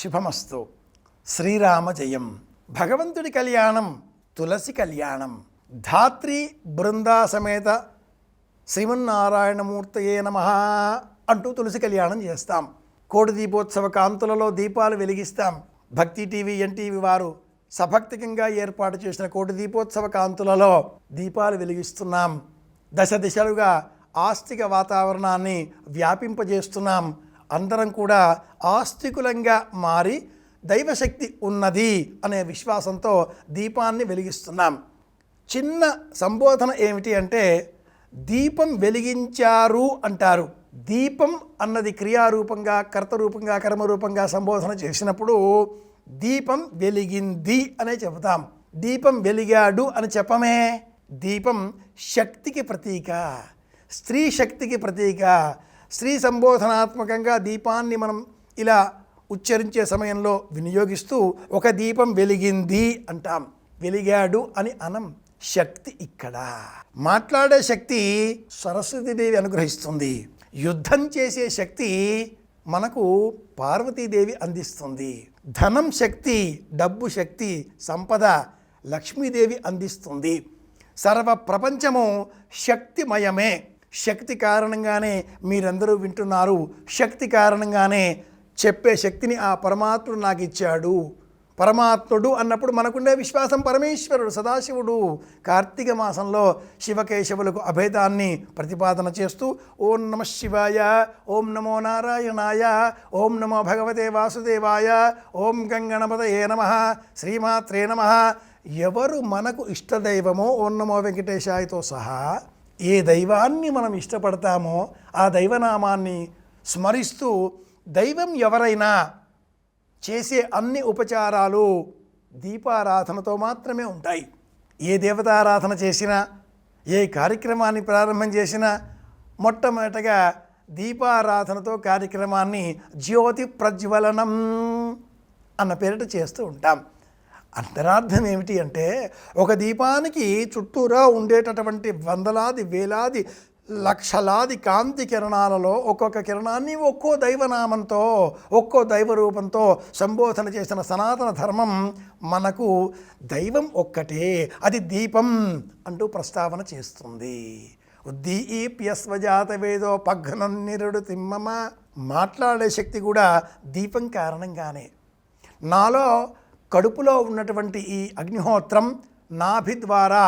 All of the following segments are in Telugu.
శుభమస్తు. శ్రీరామ జయం. భగవంతుడి కళ్యాణం తులసి కళ్యాణం. ధాత్రి బృందా సమేత శ్రీమన్నారాయణమూర్తయే నమః అంటూ తులసి కళ్యాణం చేస్తాం. కోటి దీపోత్సవ కాంతులలో దీపాలు వెలిగిస్తాం. భక్తి టీవీ ఎన్టీవీ వారు సభక్తికంగా ఏర్పాటు చేసిన కోటి దీపోత్సవ కాంతులలో దీపాలు వెలిగిస్తున్నాం. దశ దిశలుగా ఆస్తిక వాతావరణాన్ని వ్యాపింపజేస్తున్నాం. అందరం కూడా ఆస్తికులంగా మారి దైవశక్తి ఉన్నది అనే విశ్వాసంతో దీపాన్ని వెలిగిస్తున్నాం. చిన్న సంబోధన ఏమిటి అంటే, దీపం వెలిగించారు అంటారు. దీపం అన్నది క్రియారూపంగా, కర్తరూపంగా, కర్మరూపంగా సంబోధన చేసినప్పుడు దీపం వెలిగింది అనే చెబుతాం. దీపం వెలిగాడు అని చెప్పమే. దీపం శక్తికి ప్రతీక, స్త్రీ శక్తికి ప్రతీక. స్త్రీ సంబోధనాత్మకంగా దీపాన్ని మనం ఇలా ఉచ్చరించే సమయంలో వినియోగిస్తూ ఒక దీపం వెలిగింది అంటాం. వెలిగాడు అని అనం. శక్తి ఇక్కడ మాట్లాడే శక్తి సరస్వతీదేవి అనుగ్రహిస్తుంది. యుద్ధం చేసే శక్తి మనకు పార్వతీదేవి అందిస్తుంది. ధనం శక్తి, డబ్బు శక్తి, సంపద లక్ష్మీదేవి అందిస్తుంది. సర్వ ప్రపంచము శక్తిమయమే. శక్తి కారణంగానే మీరందరూ వింటున్నారు. శక్తి కారణంగానే చెప్పే శక్తిని ఆ పరమాత్ముడు నాకు ఇచ్చాడు. పరమాత్ముడు అన్నప్పుడు మనకుండే విశ్వాసం పరమేశ్వరుడు, సదాశివుడు. కార్తీక మాసంలో శివకేశవులకు అభేదాన్ని ప్రతిపాదన చేస్తూ ఓం నమః శివాయ, ఓం నమో నారాయణాయ, ఓం నమో భగవతే వాసుదేవాయ, ఓం గంగణపతయే నమః, శ్రీమాత్రే నమః. ఎవరు మనకు ఇష్టదైవమో ఓం నమో వెంకటేశాయతో సహా ఏ దైవాన్ని మనం ఇష్టపడతామో ఆ దైవనామాన్ని స్మరిస్తూ దైవం ఎవరైనా చేసే అన్ని ఉపచారాలు దీపారాధనతో మాత్రమే ఉంటాయి. ఏ దేవతారాధన చేసినా, ఏ కార్యక్రమాన్ని ప్రారంభం చేసినా మొట్టమొదటగా దీపారాధనతో కార్యక్రమాన్ని జ్యోతి ప్రజ్వలనం అన్న పేరిట చేస్తూ ఉంటాం. అంతరార్థం ఏమిటి అంటే, ఒక దీపానికి చుట్టూరా ఉండేటటువంటి వందలాది వేలాది లక్షలాది కాంతి కిరణాలలో ఒక్కొక్క కిరణాన్ని ఒక్కో దైవనామంతో, ఒక్కో దైవ రూపంతో సంబోధన చేసిన సనాతన ధర్మం మనకు దైవం ఒక్కటే, అది దీపం అంటూ ప్రస్తావన చేస్తుంది. ఉద్దీప్యస్వజాత వేదో పఘ్నం నిరుడు తిమ్మమ. మాట్లాడే శక్తి కూడా దీపం కారణంగానే. నాలో కడుపులో ఉన్నటువంటి ఈ అగ్నిహోత్రం నాభి ద్వారా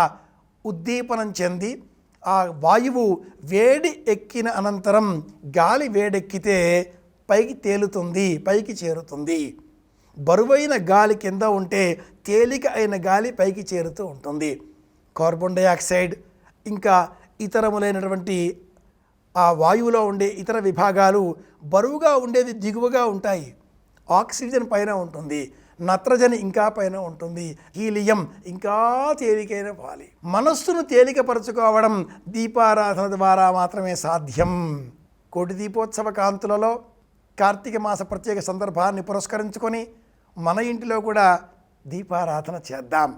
ఉద్దీపనం చెంది ఆ వాయువు వేడి ఎక్కిన అనంతరం గాలి వేడెక్కితే పైకి తేలుతుంది, పైకి చేరుతుంది. బరువైన గాలి కింద ఉంటే తేలిక అయిన గాలి పైకి చేరుతూ ఉంటుంది. కార్బన్ డయాక్సైడ్ ఇంకా ఇతరములైనటువంటి ఆ వాయువులో ఉండే ఇతర విభాగాలు బరువుగా ఉండేది దిగువగా ఉంటాయి. ఆక్సిజన్ పైన ఉంటుంది, నత్రజని ఇంకా పైన ఉంటుంది, హీలియం ఇంకా తేలికైన పాలి. మనస్సును తేలికపరచుకోవడం దీపారాధన ద్వారా మాత్రమే సాధ్యం. కోటి దీపోత్సవ కాంతులలో కార్తీక మాస ప్రత్యేక సందర్భాన్ని పురస్కరించుకొని మన ఇంటిలో కూడా దీపారాధన చేద్దాం.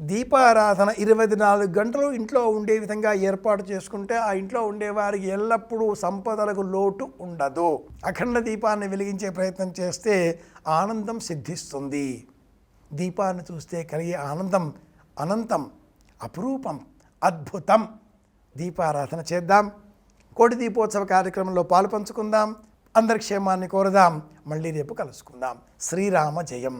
దీపారాధన 24 గంటలు ఇంట్లో ఉండే విధంగా ఏర్పాటు చేసుకుంటే ఆ ఇంట్లో ఉండేవారికి ఎల్లప్పుడూ సంపదలకు లోటు ఉండదు. అఖండ దీపాన్ని వెలిగించే ప్రయత్నం చేస్తే ఆనందం సిద్ధిస్తుంది. దీపాన్ని చూస్తే కలిగే ఆనందం అనంతం, అపురూపం, అద్భుతం. దీపారాధన చేద్దాం. కోటి దీపోత్సవ కార్యక్రమంలో పాలు పంచుకుందాం. అందరి క్షేమాన్ని కోరదాం. మళ్ళీ రేపు కలుసుకుందాం. శ్రీరామ జయం.